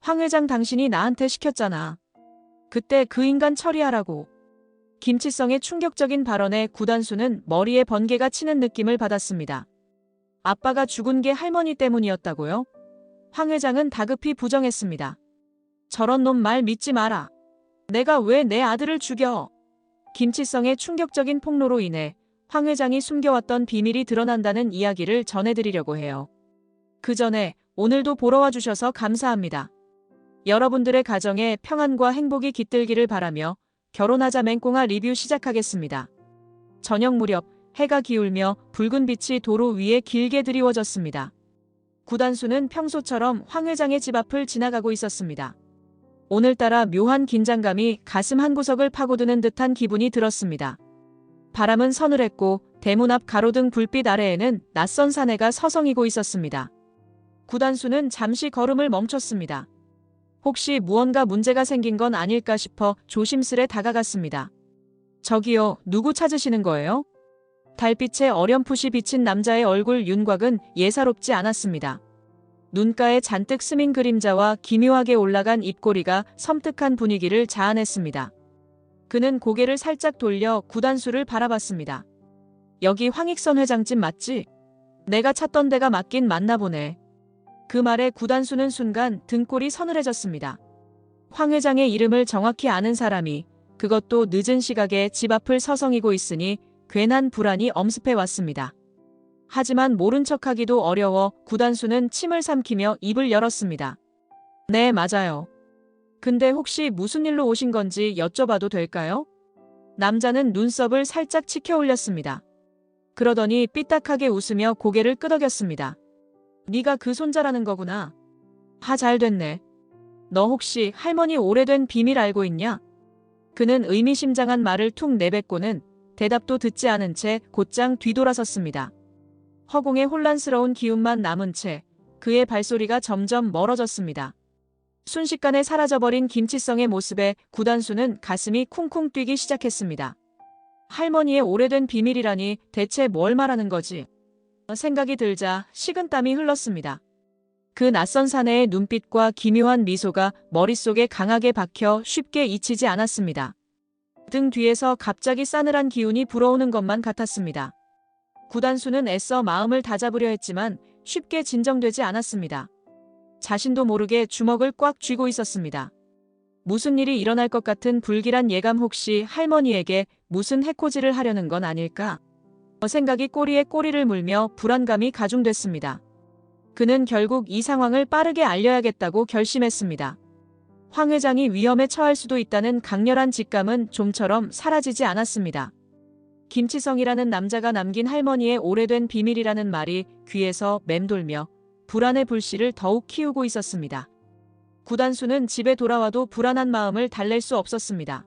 황 회장 당신이 나한테 시켰잖아. 그때 그 인간 처리하라고. 김치성의 충격적인 발언에 구단수는 머리에 번개가 치는 느낌을 받았습니다. 아빠가 죽은 게 할머니 때문이었다고요? 황 회장은 다급히 부정했습니다. 저런 놈 말 믿지 마라. 내가 왜 내 아들을 죽여? 김치성의 충격적인 폭로로 인해 황 회장이 숨겨왔던 비밀이 드러난다는 이야기를 전해드리려고 해요. 그 전에 오늘도 보러 와주셔서 감사합니다. 여러분들의 가정에 평안과 행복이 깃들기를 바라며 결혼하자 맹꽁아 리뷰 시작하겠습니다. 저녁 무렵 해가 기울며 붉은 빛이 도로 위에 길게 드리워졌습니다. 구단수는 평소처럼 황 회장의 집 앞을 지나가고 있었습니다. 오늘따라 묘한 긴장감이 가슴 한구석을 파고드는 듯한 기분이 들었습니다. 바람은 서늘했고 대문 앞 가로등 불빛 아래에는 낯선 사내가 서성이고 있었습니다. 구단수는 잠시 걸음을 멈췄습니다. 혹시 무언가 문제가 생긴 건 아닐까 싶어 조심스레 다가갔습니다. 저기요, 누구 찾으시는 거예요? 달빛에 어렴풋이 비친 남자의 얼굴 윤곽은 예사롭지 않았습니다. 눈가에 잔뜩 스민 그림자와 기묘하게 올라간 입꼬리가 섬뜩한 분위기를 자아냈습니다. 그는 고개를 살짝 돌려 구단수를 바라봤습니다. 여기 황익선 회장집 맞지? 내가 찾던 데가 맞긴 맞나 보네. 그 말에 구단수는 순간 등골이 서늘해졌습니다. 황 회장의 이름을 정확히 아는 사람이, 그것도 늦은 시각에 집 앞을 서성이고 있으니 괜한 불안이 엄습해 왔습니다. 하지만 모른 척하기도 어려워 구단수는 침을 삼키며 입을 열었습니다. 네, 맞아요. 근데 혹시 무슨 일로 오신 건지 여쭤봐도 될까요? 남자는 눈썹을 살짝 치켜 올렸습니다. 그러더니 삐딱하게 웃으며 고개를 끄덕였습니다. 네가 그 손자라는 거구나. 잘 됐네. 너 혹시 할머니 오래된 비밀 알고 있냐? 그는 의미심장한 말을 툭 내뱉고는 대답도 듣지 않은 채 곧장 뒤돌아섰습니다. 허공에 혼란스러운 기운만 남은 채 그의 발소리가 점점 멀어졌습니다. 순식간에 사라져버린 김치성의 모습에 구단수는 가슴이 쿵쿵 뛰기 시작했습니다. 할머니의 오래된 비밀이라니 대체 뭘 말하는 거지? 생각이 들자 식은땀이 흘렀습니다. 그 낯선 사내의 눈빛과 기묘한 미소가 머릿속에 강하게 박혀 쉽게 잊히지 않았습니다. 등 뒤에서 갑자기 싸늘한 기운이 불어오는 것만 같았습니다. 구단수는 애써 마음을 다잡으려 했지만 쉽게 진정되지 않았습니다. 자신도 모르게 주먹을 꽉 쥐고 있었습니다. 무슨 일이 일어날 것 같은 불길한 예감, 혹시 할머니에게 무슨 해코지를 하려는 건 아닐까? 생각이 꼬리에 꼬리를 물며 불안감이 가중됐습니다. 그는 결국 이 상황을 빠르게 알려야겠다고 결심했습니다. 황 회장이 위험에 처할 수도 있다는 강렬한 직감은 좀처럼 사라지지 않았습니다. 김치성이라는 남자가 남긴 할머니의 오래된 비밀이라는 말이 귀에서 맴돌며 불안의 불씨를 더욱 키우고 있었습니다. 구단수는 집에 돌아와도 불안한 마음을 달랠 수 없었습니다.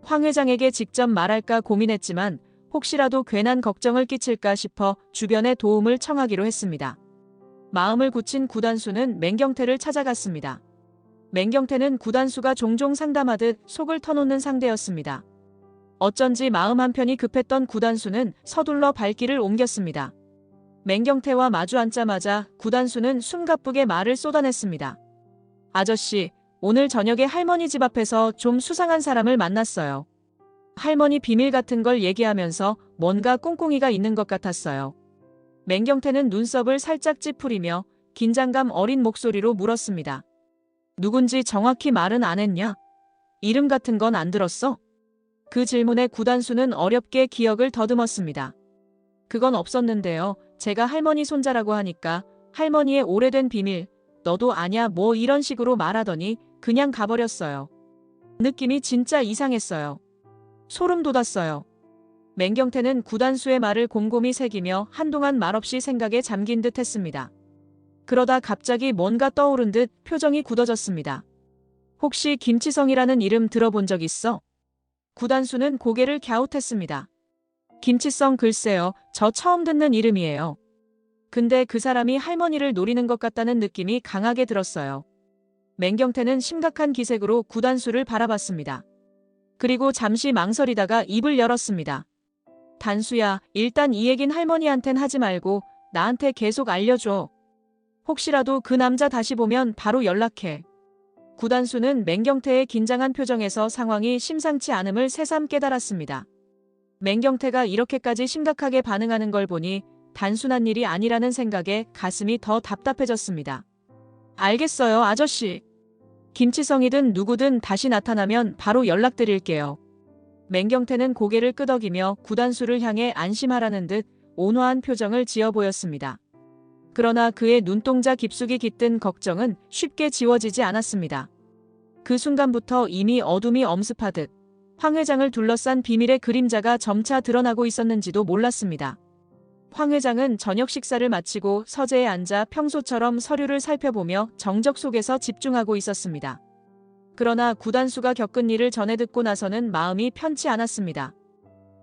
황 회장에게 직접 말할까 고민했지만 혹시라도 괜한 걱정을 끼칠까 싶어 주변에 도움을 청하기로 했습니다. 마음을 굳힌 구단수는 맹경태를 찾아갔습니다. 맹경태는 구단수가 종종 상담하듯 속을 터놓는 상대였습니다. 어쩐지 마음 한편이 급했던 구단수는 서둘러 발길을 옮겼습니다. 맹경태와 마주 앉자마자 구단수는 숨가쁘게 말을 쏟아냈습니다. 아저씨, 오늘 저녁에 할머니 집 앞에서 좀 수상한 사람을 만났어요. 할머니 비밀 같은 걸 얘기하면서 뭔가 꿍꿍이가 있는 것 같았어요. 맹경태는 눈썹을 살짝 찌푸리며 긴장감 어린 목소리로 물었습니다. 누군지 정확히 말은 안 했냐? 이름 같은 건 안 들었어? 그 질문에 구단수는 어렵게 기억을 더듬었습니다. 그건 없었는데요. 제가 할머니 손자라고 하니까 할머니의 오래된 비밀, 너도 아냐 뭐 이런 식으로 말하더니 그냥 가버렸어요. 느낌이 진짜 이상했어요. 소름 돋았어요. 맹경태는 구단수의 말을 곰곰이 새기며 한동안 말없이 생각에 잠긴 듯 했습니다. 그러다 갑자기 뭔가 떠오른 듯 표정이 굳어졌습니다. 혹시 김치성이라는 이름 들어본 적 있어? 구단수는 고개를 갸웃했습니다. 김치성, 글쎄요. 저 처음 듣는 이름이에요. 근데 그 사람이 할머니를 노리는 것 같다는 느낌이 강하게 들었어요. 맹경태는 심각한 기색으로 구단수를 바라봤습니다. 그리고 잠시 망설이다가 입을 열었습니다. 단수야, 일단 이 얘긴 할머니한텐 하지 말고 나한테 계속 알려줘. 혹시라도 그 남자 다시 보면 바로 연락해. 구단수는 맹경태의 긴장한 표정에서 상황이 심상치 않음을 새삼 깨달았습니다. 맹경태가 이렇게까지 심각하게 반응하는 걸 보니 단순한 일이 아니라는 생각에 가슴이 더 답답해졌습니다. 알겠어요, 아저씨. 김치성이든 누구든 다시 나타나면 바로 연락드릴게요. 맹경태는 고개를 끄덕이며 구단수를 향해 안심하라는 듯 온화한 표정을 지어 보였습니다. 그러나 그의 눈동자 깊숙이 깃든 걱정은 쉽게 지워지지 않았습니다. 그 순간부터 이미 어둠이 엄습하듯 황 회장을 둘러싼 비밀의 그림자가 점차 드러나고 있었는지도 몰랐습니다. 황 회장은 저녁 식사를 마치고 서재에 앉아 평소처럼 서류를 살펴보며 정적 속에서 집중하고 있었습니다. 그러나 구단수가 겪은 일을 전해 듣고 나서는 마음이 편치 않았습니다.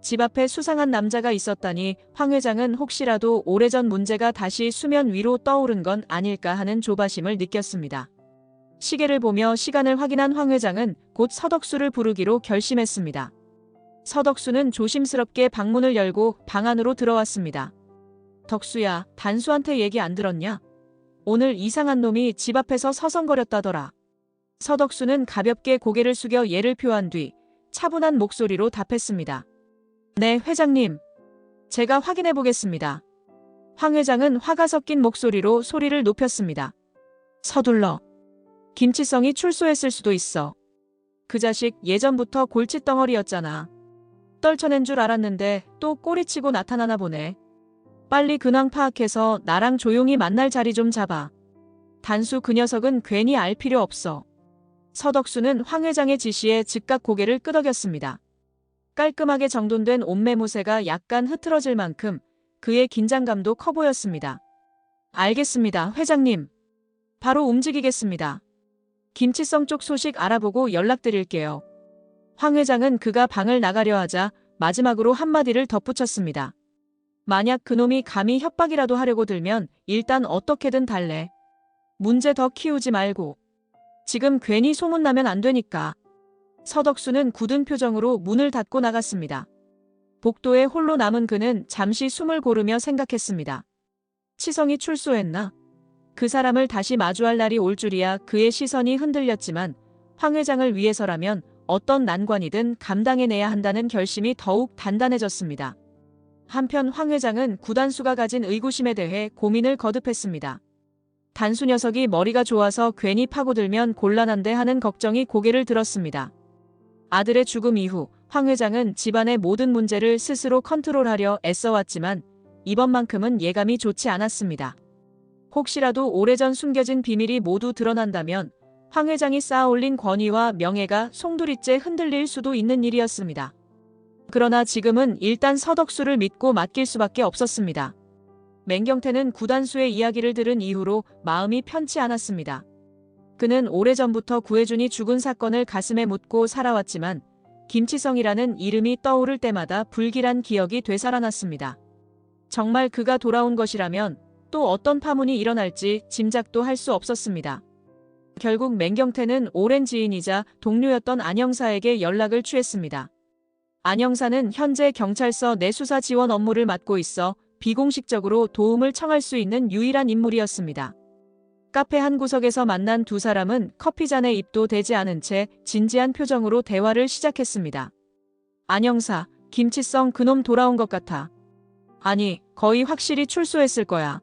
집 앞에 수상한 남자가 있었다니 황 회장은 혹시라도 오래전 문제가 다시 수면 위로 떠오른 건 아닐까 하는 조바심을 느꼈습니다. 시계를 보며 시간을 확인한 황 회장은 곧 서덕수를 부르기로 결심했습니다. 서덕수는 조심스럽게 방문을 열고 방 안으로 들어왔습니다. 덕수야, 단수한테 얘기 안 들었냐? 오늘 이상한 놈이 집 앞에서 서성거렸다더라. 서덕수는 가볍게 고개를 숙여 예를 표한 뒤 차분한 목소리로 답했습니다. 네, 회장님. 제가 확인해 보겠습니다. 황 회장은 화가 섞인 목소리로 소리를 높였습니다. 서둘러. 김치성이 출소했을 수도 있어. 그 자식 예전부터 골칫덩어리였잖아. 떨쳐낸 줄 알았는데 또 꼬리치고 나타나나 보네. 빨리 근황 파악해서 나랑 조용히 만날 자리 좀 잡아. 단수 그 녀석은 괜히 알 필요 없어. 서덕수는 황 회장의 지시에 즉각 고개를 끄덕였습니다. 깔끔하게 정돈된 옷매무새가 약간 흐트러질 만큼 그의 긴장감도 커 보였습니다. 알겠습니다, 회장님. 바로 움직이겠습니다. 김치성 쪽 소식 알아보고 연락드릴게요. 황 회장은 그가 방을 나가려 하자 마지막으로 한마디를 덧붙였습니다. 만약 그놈이 감히 협박이라도 하려고 들면 일단 어떻게든 달래. 문제 더 키우지 말고. 지금 괜히 소문나면 안 되니까. 서덕수는 굳은 표정으로 문을 닫고 나갔습니다. 복도에 홀로 남은 그는 잠시 숨을 고르며 생각했습니다. 치성이 출소했나? 그 사람을 다시 마주할 날이 올 줄이야. 그의 시선이 흔들렸지만 황 회장을 위해서라면 어떤 난관이든 감당해내야 한다는 결심이 더욱 단단해졌습니다. 한편 황 회장은 구단수가 가진 의구심에 대해 고민을 거듭했습니다. 단수 녀석이 머리가 좋아서 괜히 파고들면 곤란한데 하는 걱정이 고개를 들었습니다. 아들의 죽음 이후 황 회장은 집안의 모든 문제를 스스로 컨트롤하려 애써왔지만 이번만큼은 예감이 좋지 않았습니다. 혹시라도 오래전 숨겨진 비밀이 모두 드러난다면 황 회장이 쌓아올린 권위와 명예가 송두리째 흔들릴 수도 있는 일이었습니다. 그러나 지금은 일단 서덕수를 믿고 맡길 수밖에 없었습니다. 맹경태는 구단수의 이야기를 들은 이후로 마음이 편치 않았습니다. 그는 오래전부터 구혜준이 죽은 사건을 가슴에 묻고 살아왔지만 김치성이라는 이름이 떠오를 때마다 불길한 기억이 되살아났습니다. 정말 그가 돌아온 것이라면 또 어떤 파문이 일어날지 짐작도 할 수 없었습니다. 결국 맹경태는 오랜 지인이자 동료였던 안영사에게 연락을 취했습니다. 안영사는 현재 경찰서 내 수사 지원 업무를 맡고 있어 비공식적으로 도움을 청할 수 있는 유일한 인물이었습니다. 카페 한 구석에서 만난 두 사람은 커피잔에 입도 대지 않은 채 진지한 표정으로 대화를 시작했습니다. 안영사, 김치성 그놈 돌아온 것 같아. 아니, 거의 확실히 출소했을 거야.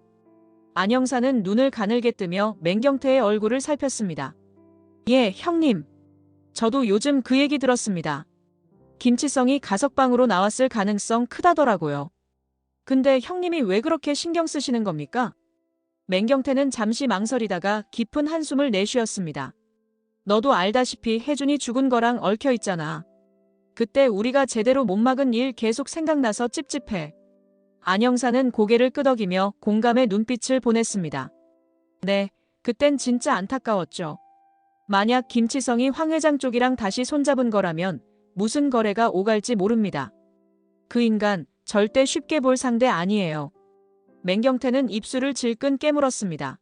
안영사는 눈을 가늘게 뜨며 맹경태의 얼굴을 살폈습니다. 예, 형님. 저도 요즘 그 얘기 들었습니다. 김치성이 가석방으로 나왔을 가능성 크다더라고요. 근데 형님이 왜 그렇게 신경 쓰시는 겁니까? 맹경태는 잠시 망설이다가 깊은 한숨을 내쉬었습니다. 너도 알다시피 혜준이 죽은 거랑 얽혀 있잖아. 그때 우리가 제대로 못 막은 일 계속 생각나서 찝찝해. 안영사는 고개를 끄덕이며 공감의 눈빛을 보냈습니다. 네, 그땐 진짜 안타까웠죠. 만약 김치성이 황 회장 쪽이랑 다시 손잡은 거라면 무슨 거래가 오갈지 모릅니다. 그 인간 절대 쉽게 볼 상대 아니에요. 맹경태는 입술을 질끈 깨물었습니다.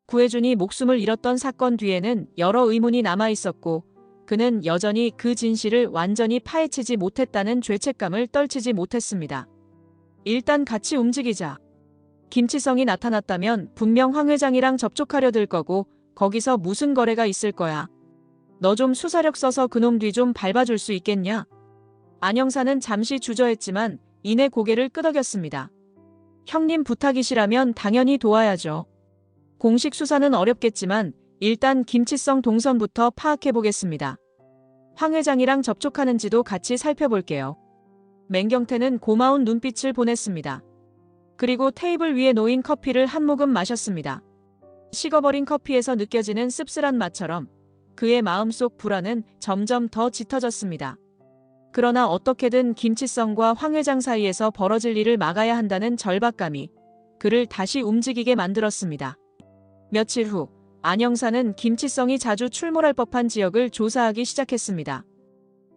구혜준이 목숨을 잃었던 사건 뒤에는 여러 의문이 남아있었고 그는 여전히 그 진실을 완전히 파헤치지 못했다는 죄책감을 떨치지 못했습니다. 일단 같이 움직이자. 김치성이 나타났다면 분명 황 회장이랑 접촉하려 들 거고 거기서 무슨 거래가 있을 거야. 너 좀 수사력 써서 그놈 뒤 좀 밟아줄 수 있겠냐? 안영사는 잠시 주저했지만 이내 고개를 끄덕였습니다. 형님 부탁이시라면 당연히 도와야죠. 공식 수사는 어렵겠지만 일단 김치성 동선부터 파악해보겠습니다. 황 회장이랑 접촉하는지도 같이 살펴볼게요. 맹경태는 고마운 눈빛을 보냈습니다. 그리고 테이블 위에 놓인 커피를 한 모금 마셨습니다. 식어버린 커피에서 느껴지는 씁쓸한 맛처럼 그의 마음속 불안은 점점 더 짙어졌습니다. 그러나 어떻게든 김치성과 황 회장 사이에서 벌어질 일을 막아야 한다는 절박감이 그를 다시 움직이게 만들었습니다. 며칠 후 안영사는 김치성이 자주 출몰할 법한 지역을 조사하기 시작했습니다.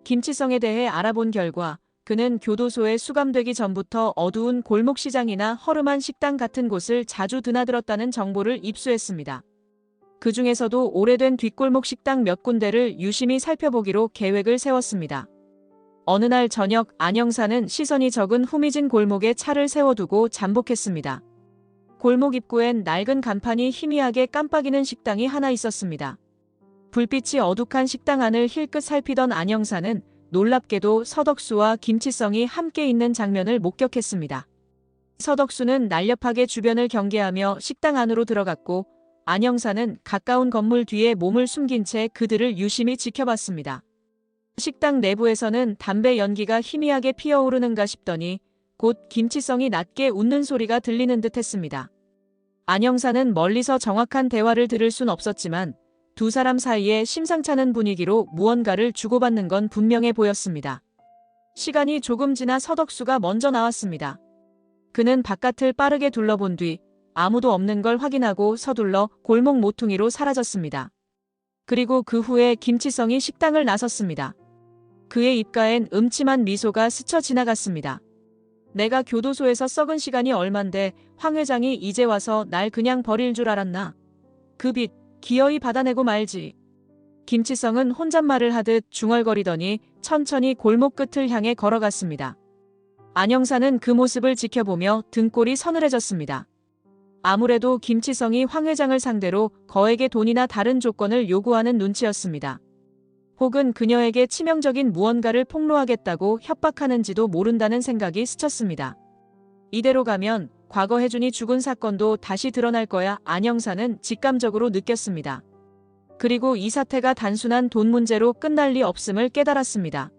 김치성에 대해 알아본 결과 그는 교도소에 수감되기 전부터 어두운 골목시장이나 허름한 식당 같은 곳을 자주 드나들었다는 정보를 입수했습니다. 그 중에서도 오래된 뒷골목 식당 몇 군데를 유심히 살펴보기로 계획을 세웠습니다. 어느 날 저녁 안영사는 시선이 적은 후미진 골목에 차를 세워두고 잠복했습니다. 골목 입구엔 낡은 간판이 희미하게 깜빡이는 식당이 하나 있었습니다. 불빛이 어둑한 식당 안을 힐끗 살피던 안영사는 놀랍게도 서덕수와 김치성이 함께 있는 장면을 목격했습니다. 서덕수는 날렵하게 주변을 경계하며 식당 안으로 들어갔고 안영사는 가까운 건물 뒤에 몸을 숨긴 채 그들을 유심히 지켜봤습니다. 식당 내부에서는 담배 연기가 희미하게 피어오르는가 싶더니 곧 김치성이 낮게 웃는 소리가 들리는 듯 했습니다. 안영사는 멀리서 정확한 대화를 들을 순 없었지만 두 사람 사이에 심상찮은 분위기로 무언가를 주고받는 건 분명해 보였습니다. 시간이 조금 지나 서덕수가 먼저 나왔습니다. 그는 바깥을 빠르게 둘러본 뒤 아무도 없는 걸 확인하고 서둘러 골목 모퉁이로 사라졌습니다. 그리고 그 후에 김치성이 식당을 나섰습니다. 그의 입가엔 음침한 미소가 스쳐 지나갔습니다. 내가 교도소에서 썩은 시간이 얼만데 황 회장이 이제 와서 날 그냥 버릴 줄 알았나? 그 빚 기어이 받아내고 말지. 김치성은 혼잣말을 하듯 중얼거리더니 천천히 골목 끝을 향해 걸어갔습니다. 안영사는 그 모습을 지켜보며 등골이 서늘해졌습니다. 아무래도 김치성이 황 회장을 상대로 거액의 돈이나 다른 조건을 요구하는 눈치였습니다. 혹은 그녀에게 치명적인 무언가를 폭로하겠다고 협박하는지도 모른다는 생각이 스쳤습니다. 이대로 가면 과거 혜준이 죽은 사건도 다시 드러날 거야 안영사는 직감적으로 느꼈습니다. 그리고 이 사태가 단순한 돈 문제로 끝날 리 없음을 깨달았습니다.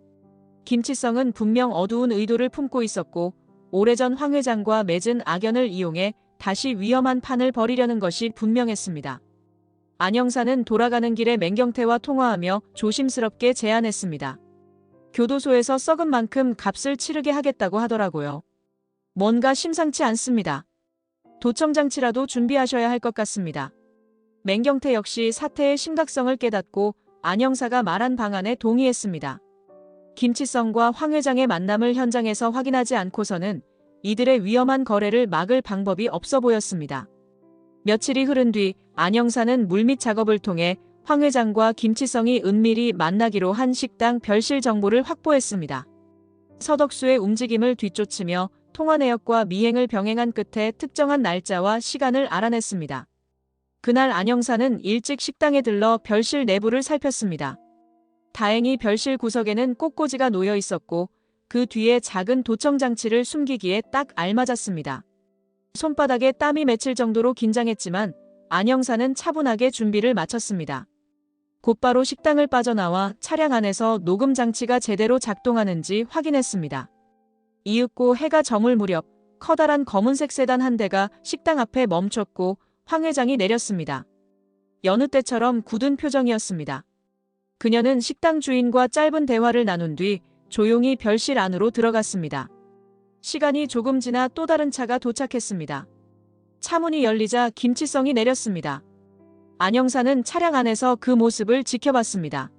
김치성은 분명 어두운 의도를 품고 있었고 오래전 황 회장과 맺은 악연을 이용해 다시 위험한 판을 벌이려는 것이 분명했습니다. 안영사는 돌아가는 길에 맹경태와 통화하며 조심스럽게 제안했습니다. 교도소에서 썩은 만큼 값을 치르게 하겠다고 하더라고요. 뭔가 심상치 않습니다. 도청장치라도 준비하셔야 할 것 같습니다. 맹경태 역시 사태의 심각성을 깨닫고 안영사가 말한 방안에 동의했습니다. 김치성과 황 회장의 만남을 현장에서 확인하지 않고서는 이들의 위험한 거래를 막을 방법이 없어 보였습니다. 며칠이 흐른 뒤 안영사는 물밑 작업을 통해 황 회장과 김치성이 은밀히 만나기로 한 식당 별실 정보를 확보했습니다. 서덕수의 움직임을 뒤쫓으며 통화 내역과 미행을 병행한 끝에 특정한 날짜와 시간을 알아냈습니다. 그날 안영사는 일찍 식당에 들러 별실 내부를 살폈습니다. 다행히 별실 구석에는 꽃꽂이가 놓여 있었고 그 뒤에 작은 도청장치를 숨기기에 딱 알맞았습니다. 손바닥에 땀이 맺힐 정도로 긴장했지만 안영사는 차분하게 준비를 마쳤습니다. 곧바로 식당을 빠져나와 차량 안에서 녹음 장치가 제대로 작동하는지 확인했습니다. 이윽고 해가 저물 무렵 커다란 검은색 세단 한 대가 식당 앞에 멈췄고 황 회장이 내렸습니다. 여느 때처럼 굳은 표정이었습니다. 그녀는 식당 주인과 짧은 대화를 나눈 뒤 조용히 별실 안으로 들어갔습니다. 시간이 조금 지나 또 다른 차가 도착했습니다. 차문이 열리자 김치성이 내렸습니다. 안영사는 차량 안에서 그 모습을 지켜봤습니다.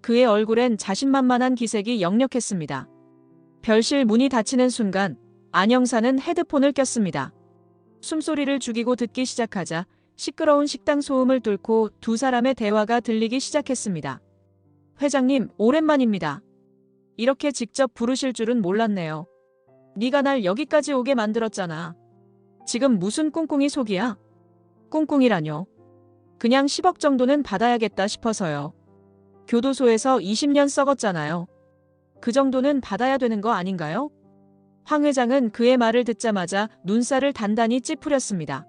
그의 얼굴엔 자신만만한 기색이 역력했습니다. 별실 문이 닫히는 순간 안영사는 헤드폰을 꼈습니다. 숨소리를 죽이고 듣기 시작하자 시끄러운 식당 소음을 뚫고 두 사람의 대화가 들리기 시작했습니다. 회장님, 오랜만입니다. 이렇게 직접 부르실 줄은 몰랐네요. 네가 날 여기까지 오게 만들었잖아. 지금 무슨 꿍꿍이 속이야? 꿍꿍이라뇨? 그냥 10억 정도는 받아야겠다 싶어서요. 교도소에서 20년 썩었잖아요. 그 정도는 받아야 되는 거 아닌가요? 황 회장은 그의 말을 듣자마자 눈살을 단단히 찌푸렸습니다.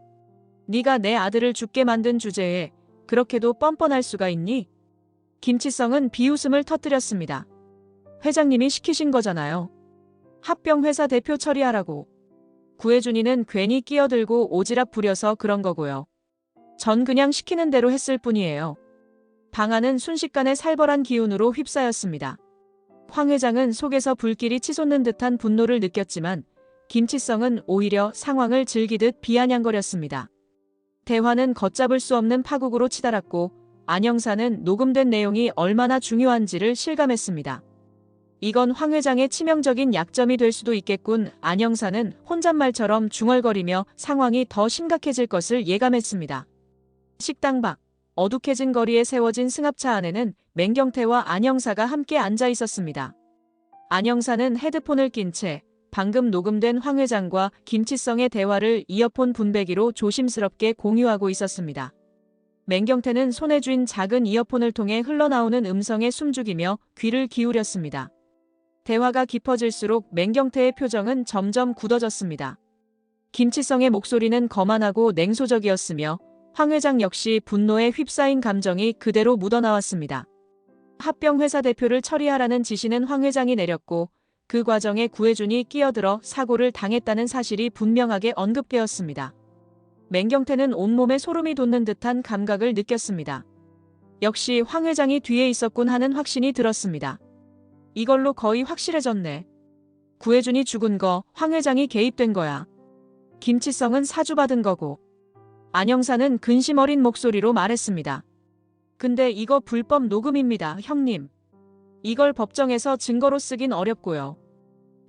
네가 내 아들을 죽게 만든 주제에 그렇게도 뻔뻔할 수가 있니? 김치성은 비웃음을 터뜨렸습니다. 회장님이 시키신 거잖아요. 합병회사 대표 처리하라고. 구혜준이는 괜히 끼어들고 오지랖 부려서 그런 거고요. 전 그냥 시키는 대로 했을 뿐이에요. 방안은 순식간에 살벌한 기운으로 휩싸였습니다. 황 회장은 속에서 불길이 치솟는 듯한 분노를 느꼈지만 김치성은 오히려 상황을 즐기듯 비아냥거렸습니다. 대화는 걷잡을 수 없는 파국으로 치달았고 안 형사는 녹음된 내용이 얼마나 중요한지를 실감했습니다. 이건 황 회장의 치명적인 약점이 될 수도 있겠군. 안 형사는 혼잣말처럼 중얼거리며 상황이 더 심각해질 것을 예감했습니다. 식당 밖 어둑해진 거리에 세워진 승합차 안에는 맹경태와 안 형사가 함께 앉아 있었습니다. 안 형사는 헤드폰을 낀 채 방금 녹음된 황 회장과 김치성의 대화를 이어폰 분배기로 조심스럽게 공유하고 있었습니다. 맹경태는 손에 쥔 작은 이어폰을 통해 흘러나오는 음성에 숨죽이며 귀를 기울였습니다. 대화가 깊어질수록 맹경태의 표정은 점점 굳어졌습니다. 김치성의 목소리는 거만하고 냉소적이었으며 황 회장 역시 분노에 휩싸인 감정이 그대로 묻어나왔습니다. 합병회사 대표를 처리하라는 지시는 황 회장이 내렸고 그 과정에 구혜준이 끼어들어 사고를 당했다는 사실이 분명하게 언급되었습니다. 맹경태는 온몸에 소름이 돋는 듯한 감각을 느꼈습니다. 역시 황 회장이 뒤에 있었군 하는 확신이 들었습니다. 이걸로 거의 확실해졌네. 구혜준이 죽은 거 황 회장이 개입된 거야. 김치성은 사주받은 거고. 안 형사는 근심 어린 목소리로 말했습니다. 근데 이거 불법 녹음입니다, 형님. 이걸 법정에서 증거로 쓰긴 어렵고요.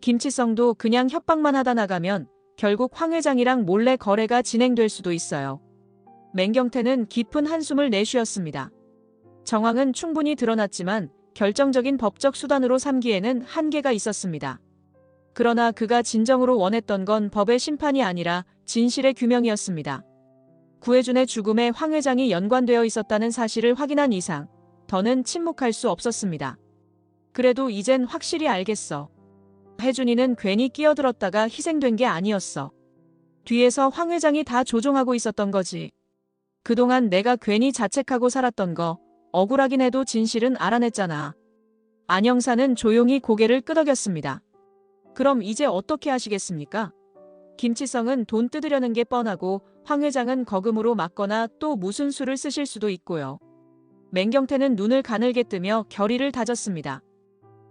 김치성도 그냥 협박만 하다 나가면 결국 황 회장이랑 몰래 거래가 진행될 수도 있어요. 맹경태는 깊은 한숨을 내쉬었습니다. 정황은 충분히 드러났지만 결정적인 법적 수단으로 삼기에는 한계가 있었습니다. 그러나 그가 진정으로 원했던 건 법의 심판이 아니라 진실의 규명이었습니다. 구혜준의 죽음에 황 회장이 연관되어 있었다는 사실을 확인한 이상 더는 침묵할 수 없었습니다. 그래도 이젠 확실히 알겠어. 혜준이는 괜히 끼어들었다가 희생된 게 아니었어. 뒤에서 황 회장이 다 조종하고 있었던 거지. 그동안 내가 괜히 자책하고 살았던 거 억울하긴 해도 진실은 알아냈잖아. 안 형사는 조용히 고개를 끄덕였습니다. 그럼 이제 어떻게 하시겠습니까? 김치성은 돈 뜯으려는 게 뻔하고 황 회장은 거금으로 막거나 또 무슨 수를 쓰실 수도 있고요. 맹경태는 눈을 가늘게 뜨며 결의를 다졌습니다.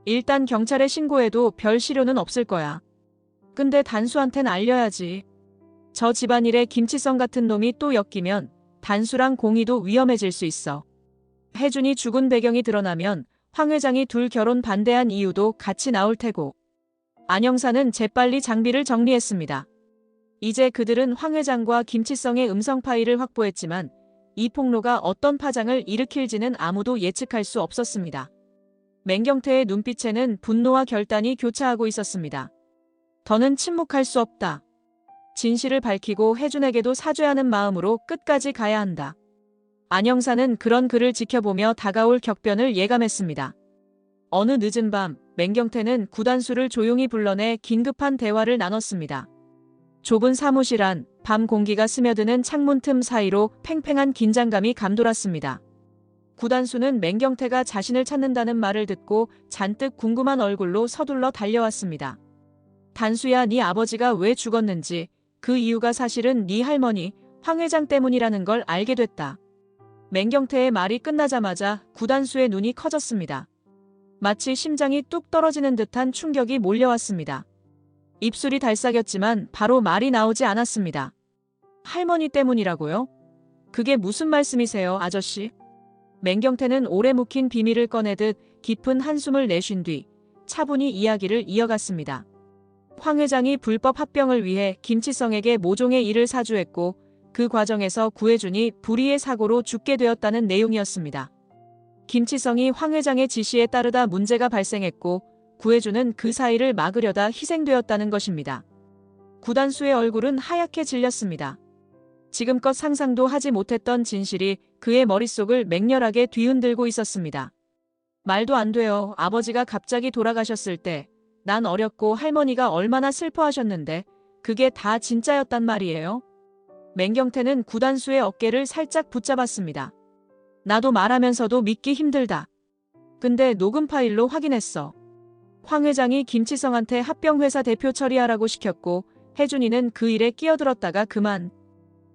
일단 경찰에 신고해도 별 실효는 없을 거야. 근데 단수한텐 알려야지. 저 집안일에 김치성 같은 놈이 또 엮이면 단수랑 공희도 위험해질 수 있어. 혜준이 죽은 배경이 드러나면 황 회장이 둘 결혼 반대한 이유도 같이 나올 테고. 안 형사는 재빨리 장비를 정리했습니다. 이제 그들은 황 회장과 김치성의 음성 파일을 확보했지만 이 폭로가 어떤 파장을 일으킬지는 아무도 예측할 수 없었습니다. 맹경태의 눈빛에는 분노와 결단이 교차하고 있었습니다. 더는 침묵할 수 없다. 진실을 밝히고 혜준에게도 사죄하는 마음으로 끝까지 가야 한다. 안 형사는 그런 그를 지켜보며 다가올 격변을 예감했습니다. 어느 늦은 밤 맹경태는 구단수를 조용히 불러내 긴급한 대화를 나눴습니다. 좁은 사무실 안, 밤 공기가 스며드는 창문 틈 사이로 팽팽한 긴장감이 감돌았습니다. 구단수는 맹경태가 자신을 찾는다는 말을 듣고 잔뜩 궁금한 얼굴로 서둘러 달려왔습니다. 단수야, 네 아버지가 왜 죽었는지, 그 이유가 사실은 네 할머니 황 회장 때문이라는 걸 알게 됐다. 맹경태의 말이 끝나자마자 구단수의 눈이 커졌습니다. 마치 심장이 뚝 떨어지는 듯한 충격이 몰려왔습니다. 입술이 달싹였지만 바로 말이 나오지 않았습니다. 할머니 때문이라고요? 그게 무슨 말씀이세요, 아저씨? 맹경태는 오래 묵힌 비밀을 꺼내듯 깊은 한숨을 내쉰 뒤 차분히 이야기를 이어갔습니다. 황 회장이 불법 합병을 위해 김치성에게 모종의 일을 사주했고 그 과정에서 구혜준이 불의의 사고로 죽게 되었다는 내용이었습니다. 김치성이 황 회장의 지시에 따르다 문제가 발생했고 구혜준은 그 사이를 막으려다 희생되었다는 것입니다. 구단수의 얼굴은 하얗게 질렸습니다. 지금껏 상상도 하지 못했던 진실이 그의 머릿속을 맹렬하게 뒤흔들고 있었습니다. 말도 안 돼요. 아버지가 갑자기 돌아가셨을 때 난 어렸고 할머니가 얼마나 슬퍼하셨는데 그게 다 진짜였단 말이에요. 맹경태는 구단수의 어깨를 살짝 붙잡았습니다. 나도 말하면서도 믿기 힘들다. 근데 녹음 파일로 확인했어. 황 회장이 김치성한테 합병회사 대표 처리하라고 시켰고 혜준이는 그 일에 끼어들었다가 그만.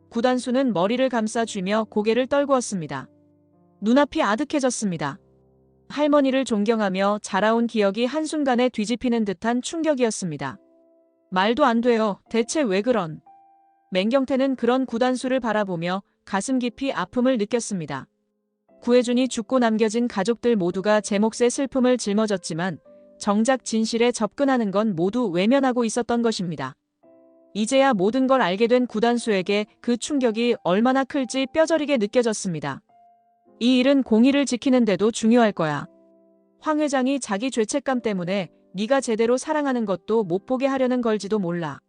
구단수는 머리를 감싸쥐며 고개를 떨구었습니다. 눈앞이 아득해졌습니다. 할머니를 존경하며 자라온 기억이 한순간에 뒤집히는 듯한 충격이었습니다. 말도 안 돼요. 대체 왜 그런? 맹경태는 그런 구단수를 바라보며 가슴 깊이 아픔을 느꼈습니다. 구혜준이 죽고 남겨진 가족들 모두가 제 몫의 슬픔을 짊어졌지만 정작 진실에 접근하는 건 모두 외면하고 있었던 것입니다. 이제야 모든 걸 알게 된 구단수에게 그 충격이 얼마나 클지 뼈저리게 느껴졌습니다. 이 일은 공의를 지키는데도 중요할 거야. 황 회장이 자기 죄책감 때문에 네가 제대로 사랑하는 것도 못 보게 하려는 걸지도 몰라.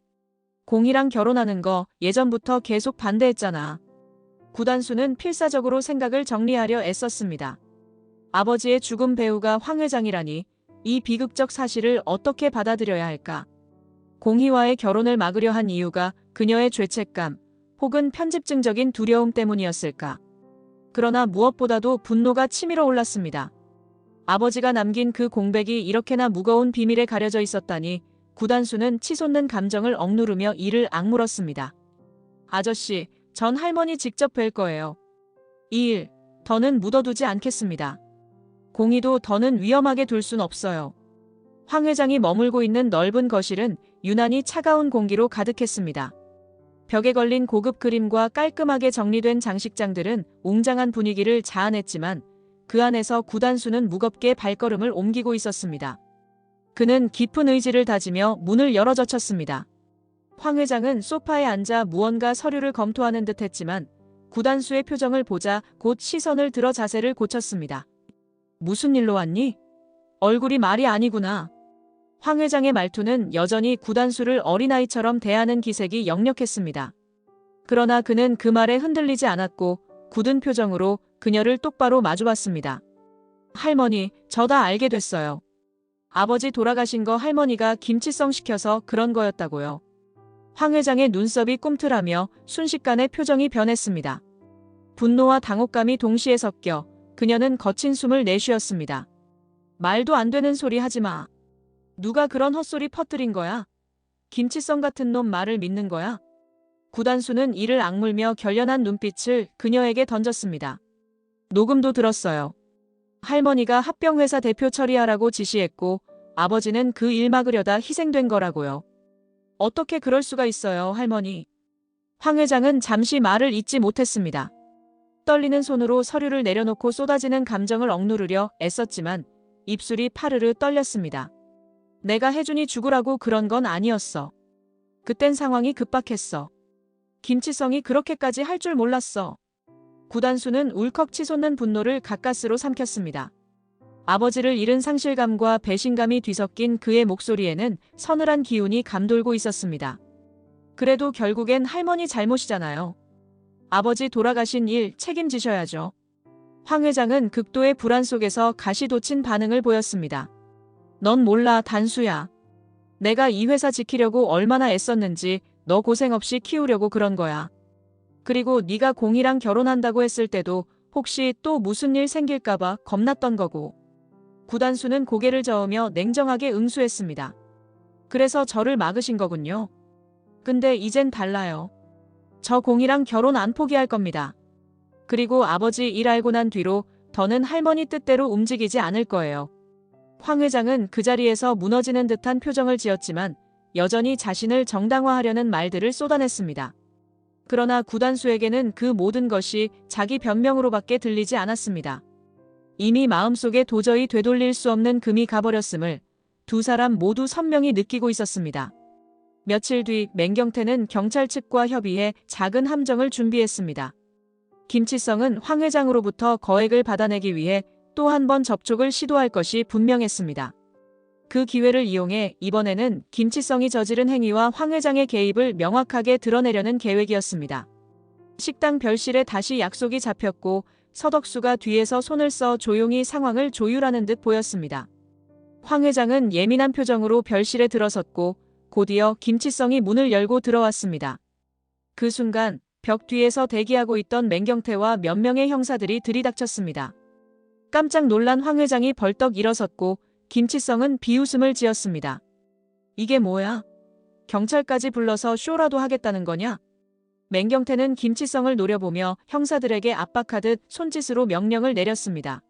공이랑 결혼하는 거 예전부터 계속 반대했잖아. 구단수는 필사적으로 생각을 정리하려 애썼습니다. 아버지의 죽음 배우가 황 회장이라니 이 비극적 사실을 어떻게 받아들여야 할까? 공희와의 결혼을 막으려 한 이유가 그녀의 죄책감 혹은 편집증적인 두려움 때문이었을까? 그러나 무엇보다도 분노가 치밀어 올랐습니다. 아버지가 남긴 그 공백이 이렇게나 무거운 비밀에 가려져 있었다니 구단수는 치솟는 감정을 억누르며 이를 악물었습니다. 아저씨, 전 할머니 직접 뵐 거예요. 이 일, 더는 묻어두지 않겠습니다. 공희도 더는 위험하게 둘 순 없어요. 황 회장이 머물고 있는 넓은 거실은 유난히 차가운 공기로 가득했습니다. 벽에 걸린 고급 그림과 깔끔하게 정리된 장식장들은 웅장한 분위기를 자아냈지만 그 안에서 구단수는 무겁게 발걸음을 옮기고 있었습니다. 그는 깊은 의지를 다지며 문을 열어 젖혔습니다. 황 회장은 소파에 앉아 무언가 서류를 검토하는 듯 했지만 구단수의 표정을 보자 곧 시선을 들어 자세를 고쳤습니다. 무슨 일로 왔니? 얼굴이 말이 아니구나. 황 회장의 말투는 여전히 구단수를 어린아이처럼 대하는 기색이 역력했습니다. 그러나 그는 그 말에 흔들리지 않았고 굳은 표정으로 그녀를 똑바로 마주봤습니다. 할머니, 저 다 알게 됐어요. 아버지 돌아가신 거 할머니가 김치성 시켜서 그런 거였다고요. 황 회장의 눈썹이 꿈틀하며 순식간에 표정이 변했습니다. 분노와 당혹감이 동시에 섞여 그녀는 거친 숨을 내쉬었습니다. 말도 안 되는 소리 하지 마. 누가 그런 헛소리 퍼뜨린 거야? 김치성 같은 놈 말을 믿는 거야? 구단수는 이를 악물며 결연한 눈빛을 그녀에게 던졌습니다. 녹음도 들었어요. 할머니가 합병회사 대표 처리하라고 지시했고 아버지는 그 일 막으려다 희생된 거라고요. 어떻게 그럴 수가 있어요, 할머니? 황 회장은 잠시 말을 잇지 못했습니다. 떨리는 손으로 서류를 내려놓고 쏟아지는 감정을 억누르려 애썼지만 입술이 파르르 떨렸습니다. 내가 혜준이 죽으라고 그런 건 아니었어. 그땐 상황이 급박했어. 김치성이 그렇게까지 할 줄 몰랐어. 구단수는 울컥 치솟는 분노를 가까스로 삼켰습니다. 아버지를 잃은 상실감과 배신감이 뒤섞인 그의 목소리에는 서늘한 기운이 감돌고 있었습니다. 그래도 결국엔 할머니 잘못이잖아요. 아버지 돌아가신 일 책임지셔야죠. 황 회장은 극도의 불안 속에서 가시돋친 반응을 보였습니다. 넌 몰라, 단수야. 내가 이 회사 지키려고 얼마나 애썼는지 너 고생 없이 키우려고 그런 거야. 그리고 네가 공이랑 결혼한다고 했을 때도 혹시 또 무슨 일 생길까봐 겁났던 거고. 구단수는 고개를 저으며 냉정하게 응수했습니다. 그래서 저를 막으신 거군요. 근데 이젠 달라요. 저 공이랑 결혼 안 포기할 겁니다. 그리고 아버지 일 알고 난 뒤로 더는 할머니 뜻대로 움직이지 않을 거예요. 황 회장은 그 자리에서 무너지는 듯한 표정을 지었지만 여전히 자신을 정당화하려는 말들을 쏟아냈습니다. 그러나 구단수에게는 그 모든 것이 자기 변명으로밖에 들리지 않았습니다. 이미 마음속에 도저히 되돌릴 수 없는 금이 가버렸음을 두 사람 모두 선명히 느끼고 있었습니다. 며칠 뒤 맹경태는 경찰 측과 협의해 작은 함정을 준비했습니다. 김치성은 황 회장으로부터 거액을 받아내기 위해 또 한 번 접촉을 시도할 것이 분명했습니다. 그 기회를 이용해 이번에는 김치성이 저지른 행위와 황 회장의 개입을 명확하게 드러내려는 계획이었습니다. 식당 별실에 다시 약속이 잡혔고 서덕수가 뒤에서 손을 써 조용히 상황을 조율하는 듯 보였습니다. 황 회장은 예민한 표정으로 별실에 들어섰고 곧이어 김치성이 문을 열고 들어왔습니다. 그 순간 벽 뒤에서 대기하고 있던 맹경태와 몇 명의 형사들이 들이닥쳤습니다. 깜짝 놀란 황 회장이 벌떡 일어섰고 김치성은 비웃음을 지었습니다. 이게 뭐야? 경찰까지 불러서 쇼라도 하겠다는 거냐? 맹경태는 김치성을 노려보며 형사들에게 압박하듯 손짓으로 명령을 내렸습니다.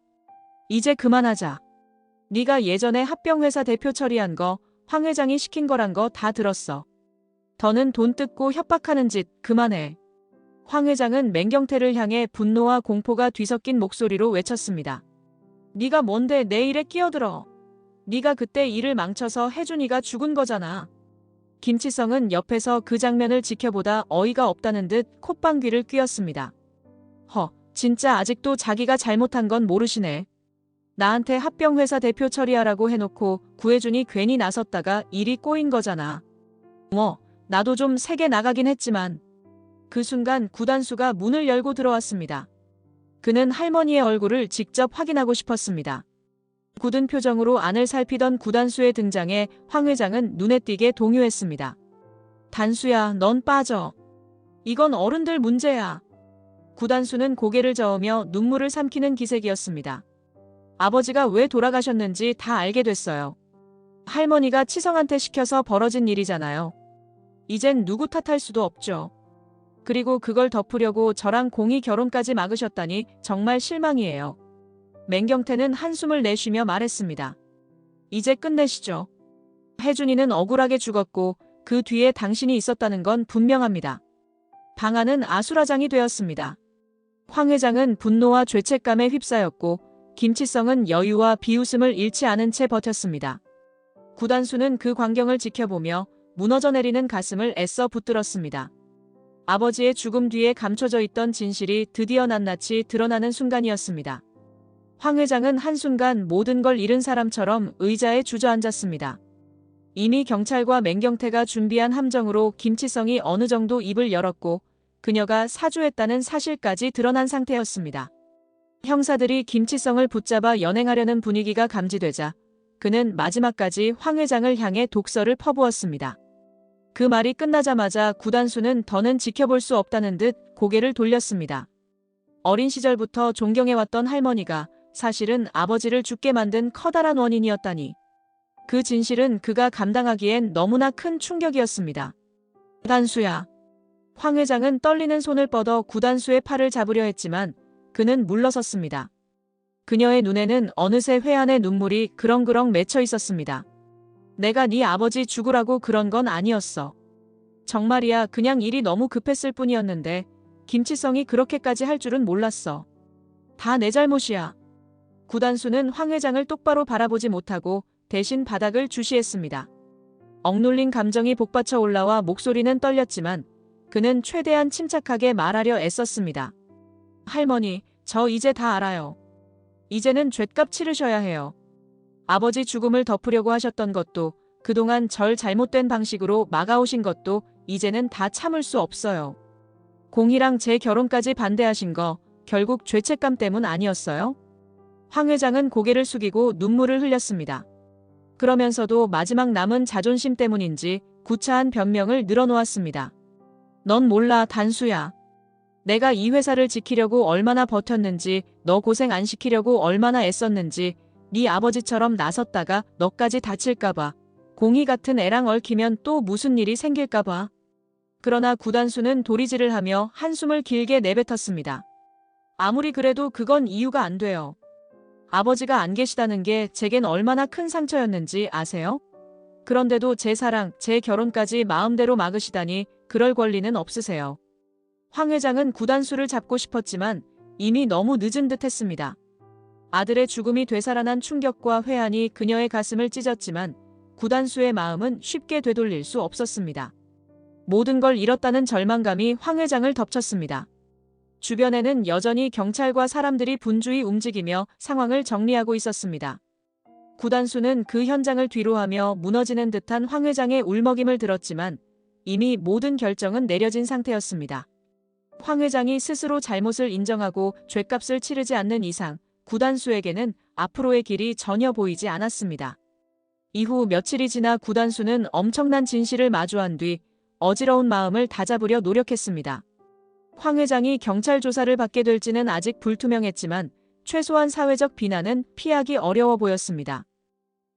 이제 그만하자. 네가 예전에 합병회사 대표 처리한 거 황 회장이 시킨 거란 거 다 들었어. 더는 돈 뜯고 협박하는 짓 그만해. 황 회장은 맹경태를 향해 분노와 공포가 뒤섞인 목소리로 외쳤습니다. 네가 뭔데 내 일에 끼어들어. 네가 그때 일을 망쳐서 혜준이가 죽은 거잖아. 김치성은 옆에서 그 장면을 지켜보다 어이가 없다는 듯 콧방귀를 뀌었습니다. 진짜 아직도 자기가 잘못한 건 모르시네. 나한테 합병회사 대표 처리하라고 해놓고 구혜준이 괜히 나섰다가 일이 꼬인 거잖아. 나도 좀 세게 나가긴 했지만. 그 순간 구단수가 문을 열고 들어왔습니다. 그는 할머니의 얼굴을 직접 확인하고 싶었습니다. 굳은 표정으로 안을 살피던 구단수의 등장에 황 회장은 눈에 띄게 동요했습니다. 단수야, 넌 빠져. 이건 어른들 문제야. 구단수는 고개를 저으며 눈물을 삼키는 기색이었습니다. 아버지가 왜 돌아가셨는지 다 알게 됐어요. 할머니가 치성한테 시켜서 벌어진 일이잖아요. 이젠 누구 탓할 수도 없죠. 그리고 그걸 덮으려고 저랑 공희 결혼까지 막으셨다니 정말 실망이에요. 맹경태는 한숨을 내쉬며 말했습니다. 이제 끝내시죠. 혜준이는 억울하게 죽었고 그 뒤에 당신이 있었다는 건 분명합니다. 방안은 아수라장이 되었습니다. 황 회장은 분노와 죄책감에 휩싸였고 김치성은 여유와 비웃음을 잃지 않은 채 버텼습니다. 구단수는 그 광경을 지켜보며 무너져 내리는 가슴을 애써 붙들었습니다. 아버지의 죽음 뒤에 감춰져 있던 진실이 드디어 낱낱이 드러나는 순간이었습니다. 황 회장은 한순간 모든 걸 잃은 사람처럼 의자에 주저앉았습니다. 이미 경찰과 맹경태가 준비한 함정으로 김치성이 어느 정도 입을 열었고 그녀가 사주했다는 사실까지 드러난 상태였습니다. 형사들이 김치성을 붙잡아 연행하려는 분위기가 감지되자 그는 마지막까지 황 회장을 향해 독설을 퍼부었습니다. 그 말이 끝나자마자 구단수는 더는 지켜볼 수 없다는 듯 고개를 돌렸습니다. 어린 시절부터 존경해왔던 할머니가 사실은 아버지를 죽게 만든 커다란 원인이었다니. 그 진실은 그가 감당하기엔 너무나 큰 충격이었습니다. 단수야. 황 회장은 떨리는 손을 뻗어 구단수의 팔을 잡으려 했지만 그는 물러섰습니다. 그녀의 눈에는 어느새 회한의 눈물이 그렁그렁 맺혀 있었습니다. 내가 네 아버지 죽으라고 그런 건 아니었어. 정말이야, 그냥 일이 너무 급했을 뿐이었는데 김치성이 그렇게까지 할 줄은 몰랐어. 다 내 잘못이야. 구단수는 황 회장을 똑바로 바라보지 못하고 대신 바닥을 주시했습니다. 억눌린 감정이 복받쳐 올라와 목소리는 떨렸지만 그는 최대한 침착하게 말하려 애썼습니다. 할머니, 저 이제 다 알아요. 이제는 죗값 치르셔야 해요. 아버지 죽음을 덮으려고 하셨던 것도 그동안 절 잘못된 방식으로 막아오신 것도 이제는 다 참을 수 없어요. 공희랑 제 결혼까지 반대하신 거 결국 죄책감 때문 아니었어요? 황 회장은 고개를 숙이고 눈물을 흘렸습니다. 그러면서도 마지막 남은 자존심 때문인지 구차한 변명을 늘어놓았습니다. 넌 몰라, 단수야. 내가 이 회사를 지키려고 얼마나 버텼는지, 너 고생 안 시키려고 얼마나 애썼는지, 네 아버지처럼 나섰다가 너까지 다칠까봐, 공희 같은 애랑 얽히면 또 무슨 일이 생길까봐. 그러나 구단수는 도리질을 하며 한숨을 길게 내뱉었습니다. 아무리 그래도 그건 이유가 안 돼요. 아버지가 안 계시다는 게 제겐 얼마나 큰 상처였는지 아세요? 그런데도 제 사랑, 제 결혼까지 마음대로 막으시다니 그럴 권리는 없으세요. 황 회장은 구단수를 잡고 싶었지만 이미 너무 늦은 듯 했습니다. 아들의 죽음이 되살아난 충격과 회한이 그녀의 가슴을 찢었지만 구단수의 마음은 쉽게 되돌릴 수 없었습니다. 모든 걸 잃었다는 절망감이 황 회장을 덮쳤습니다. 주변에는 여전히 경찰과 사람들이 분주히 움직이며 상황을 정리하고 있었습니다. 구단수는 그 현장을 뒤로하며 무너지는 듯한 황 회장의 울먹임을 들었지만 이미 모든 결정은 내려진 상태였습니다. 황 회장이 스스로 잘못을 인정하고 죗값을 치르지 않는 이상 구단수에게는 앞으로의 길이 전혀 보이지 않았습니다. 이후 며칠이 지나 구단수는 엄청난 진실을 마주한 뒤 어지러운 마음을 다잡으려 노력했습니다. 황 회장이 경찰 조사를 받게 될지는 아직 불투명했지만 최소한 사회적 비난은 피하기 어려워 보였습니다.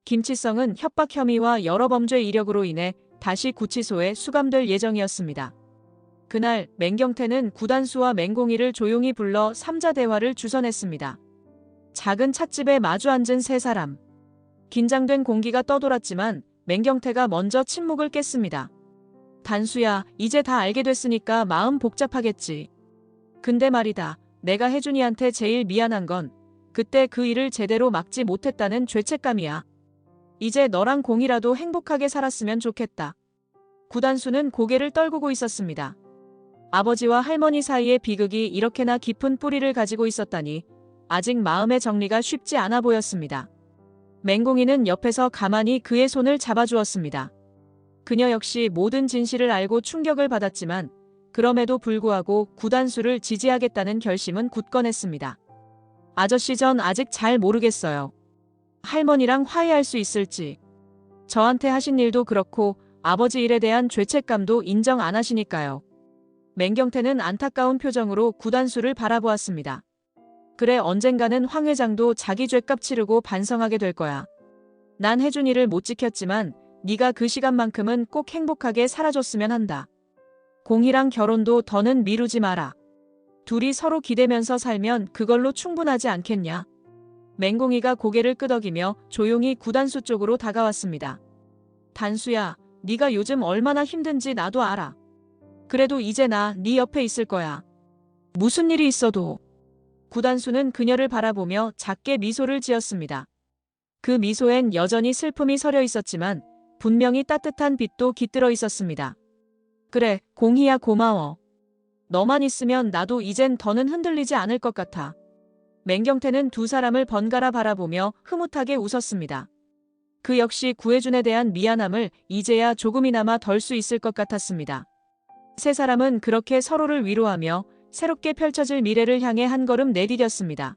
김치성은 협박 혐의와 여러 범죄 이력으로 인해 다시 구치소에 수감될 예정이었습니다. 그날 맹경태는 구단수와 맹공이를 조용히 불러 3자 대화를 주선했습니다. 작은 찻집에 마주 앉은 세 사람. 긴장된 공기가 떠돌았지만 맹경태가 먼저 침묵을 깼습니다. 단수야, 이제 다 알게 됐으니까 마음 복잡하겠지. 근데 말이다. 내가 혜준이한테 제일 미안한 건 그때 그 일을 제대로 막지 못했다는 죄책감이야. 이제 너랑 공이라도 행복하게 살았으면 좋겠다. 구단수는 고개를 떨구고 있었습니다. 아버지와 할머니 사이의 비극이 이렇게나 깊은 뿌리를 가지고 있었다니 아직 마음의 정리가 쉽지 않아 보였습니다. 맹공이는 옆에서 가만히 그의 손을 잡아주었습니다. 그녀 역시 모든 진실을 알고 충격을 받았지만 그럼에도 불구하고 구단수를 지지하겠다는 결심은 굳건했습니다. 아저씨, 전 아직 잘 모르겠어요. 할머니랑 화해할 수 있을지. 저한테 하신 일도 그렇고 아버지 일에 대한 죄책감도 인정 안 하시니까요. 맹경태는 안타까운 표정으로 구단수를 바라보았습니다. 그래, 언젠가는 황 회장도 자기 죗값 치르고 반성하게 될 거야. 난 혜준이를 못 지켰지만 네가 그 시간만큼은 꼭 행복하게 살아줬으면 한다. 공이랑 결혼도 더는 미루지 마라. 둘이 서로 기대면서 살면 그걸로 충분하지 않겠냐. 맹공이가 고개를 끄덕이며 조용히 구단수 쪽으로 다가왔습니다. 단수야, 네가 요즘 얼마나 힘든지 나도 알아. 그래도 이제 나 네 옆에 있을 거야. 무슨 일이 있어도. 구단수는 그녀를 바라보며 작게 미소를 지었습니다. 그 미소엔 여전히 슬픔이 서려 있었지만 분명히 따뜻한 빛도 깃들어 있었습니다. 그래, 공희야, 고마워. 너만 있으면 나도 이젠 더는 흔들리지 않을 것 같아. 맹경태는 두 사람을 번갈아 바라보며 흐뭇하게 웃었습니다. 그 역시 구혜준에 대한 미안함을 이제야 조금이나마 덜 수 있을 것 같았습니다. 세 사람은 그렇게 서로를 위로하며 새롭게 펼쳐질 미래를 향해 한 걸음 내디뎠습니다.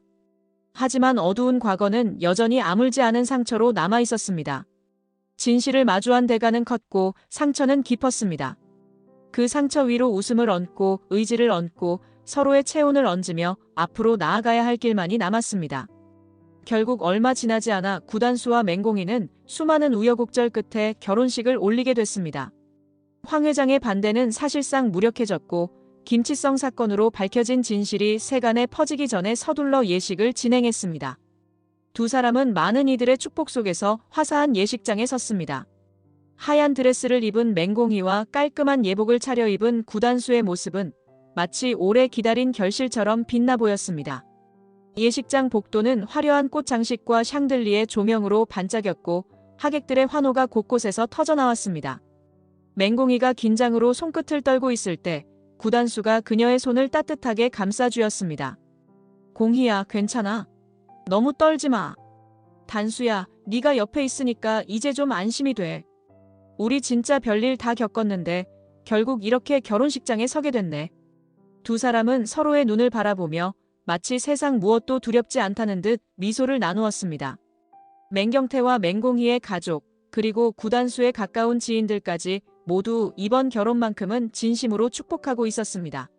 하지만 어두운 과거는 여전히 아물지 않은 상처로 남아 있었습니다. 진실을 마주한 대가는 컸고 상처는 깊었습니다. 그 상처 위로 웃음을 얹고 의지를 얹고 서로의 체온을 얹으며 앞으로 나아가야 할 길만이 남았습니다. 결국 얼마 지나지 않아 구단수와 맹공이는 수많은 우여곡절 끝에 결혼식을 올리게 됐습니다. 황 회장의 반대는 사실상 무력해졌고 김치성 사건으로 밝혀진 진실이 세간에 퍼지기 전에 서둘러 예식을 진행했습니다. 두 사람은 많은 이들의 축복 속에서 화사한 예식장에 섰습니다. 하얀 드레스를 입은 맹공이와 깔끔한 예복을 차려입은 구단수의 모습은 마치 오래 기다린 결실처럼 빛나 보였습니다. 예식장 복도는 화려한 꽃 장식과 샹들리에 조명으로 반짝였고 하객들의 환호가 곳곳에서 터져나왔습니다. 맹공이가 긴장으로 손끝을 떨고 있을 때 구단수가 그녀의 손을 따뜻하게 감싸주었습니다. 공희야, 괜찮아. 너무 떨지 마. 단수야, 네가 옆에 있으니까 이제 좀 안심이 돼. 우리 진짜 별일 다 겪었는데 결국 이렇게 결혼식장에 서게 됐네. 두 사람은 서로의 눈을 바라보며 마치 세상 무엇도 두렵지 않다는 듯 미소를 나누었습니다. 맹경태와 맹공희의 가족, 그리고 구단수의 가까운 지인들까지 모두 이번 결혼만큼은 진심으로 축복하고 있었습니다.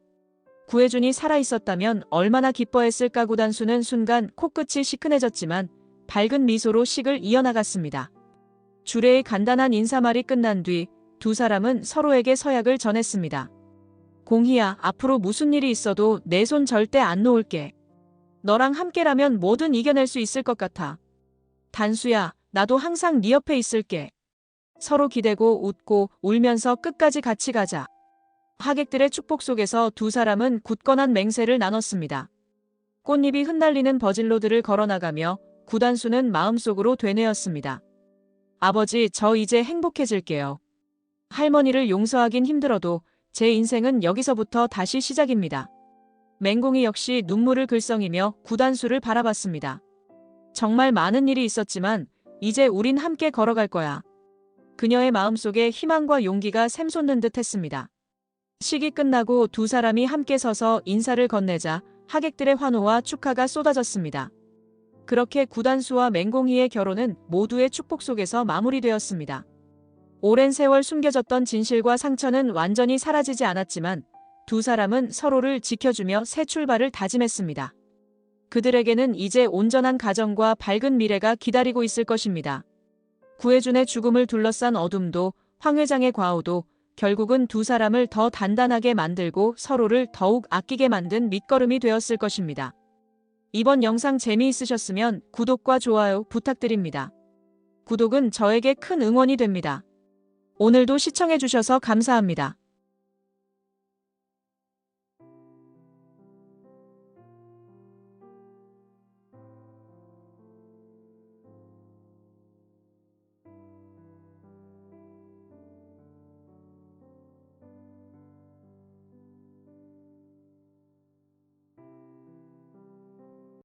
구혜준이 살아있었다면 얼마나 기뻐했을까. 구단수는 순간 코끝이 시큰해졌지만 밝은 미소로 식을 이어나갔습니다. 주례의 간단한 인사말이 끝난 뒤 두 사람은 서로에게 서약을 전했습니다. 공희야, 앞으로 무슨 일이 있어도 내 손 절대 안 놓을게. 너랑 함께라면 뭐든 이겨낼 수 있을 것 같아. 단수야, 나도 항상 네 옆에 있을게. 서로 기대고 웃고 울면서 끝까지 같이 가자. 하객들의 축복 속에서 두 사람은 굳건한 맹세를 나눴습니다. 꽃잎이 흩날리는 버질로들을 걸어나가며 구단수는 마음속으로 되뇌었습니다. 아버지, 저 이제 행복해질게요. 할머니를 용서하긴 힘들어도 제 인생은 여기서부터 다시 시작입니다. 맹공이 역시 눈물을 글썽이며 구단수를 바라봤습니다. 정말 많은 일이 있었지만 이제 우린 함께 걸어갈 거야. 그녀의 마음속에 희망과 용기가 샘솟는 듯 했습니다. 식이 끝나고 두 사람이 함께 서서 인사를 건네자 하객들의 환호와 축하가 쏟아졌습니다. 그렇게 구단수와 맹공이의 결혼은 모두의 축복 속에서 마무리되었습니다. 오랜 세월 숨겨졌던 진실과 상처는 완전히 사라지지 않았지만 두 사람은 서로를 지켜주며 새 출발을 다짐했습니다. 그들에게는 이제 온전한 가정과 밝은 미래가 기다리고 있을 것입니다. 구혜준의 죽음을 둘러싼 어둠도 황 회장의 과오도 결국은 두 사람을 더 단단하게 만들고 서로를 더욱 아끼게 만든 밑거름이 되었을 것입니다. 이번 영상 재미있으셨으면 구독과 좋아요 부탁드립니다. 구독은 저에게 큰 응원이 됩니다. 오늘도 시청해주셔서 감사합니다.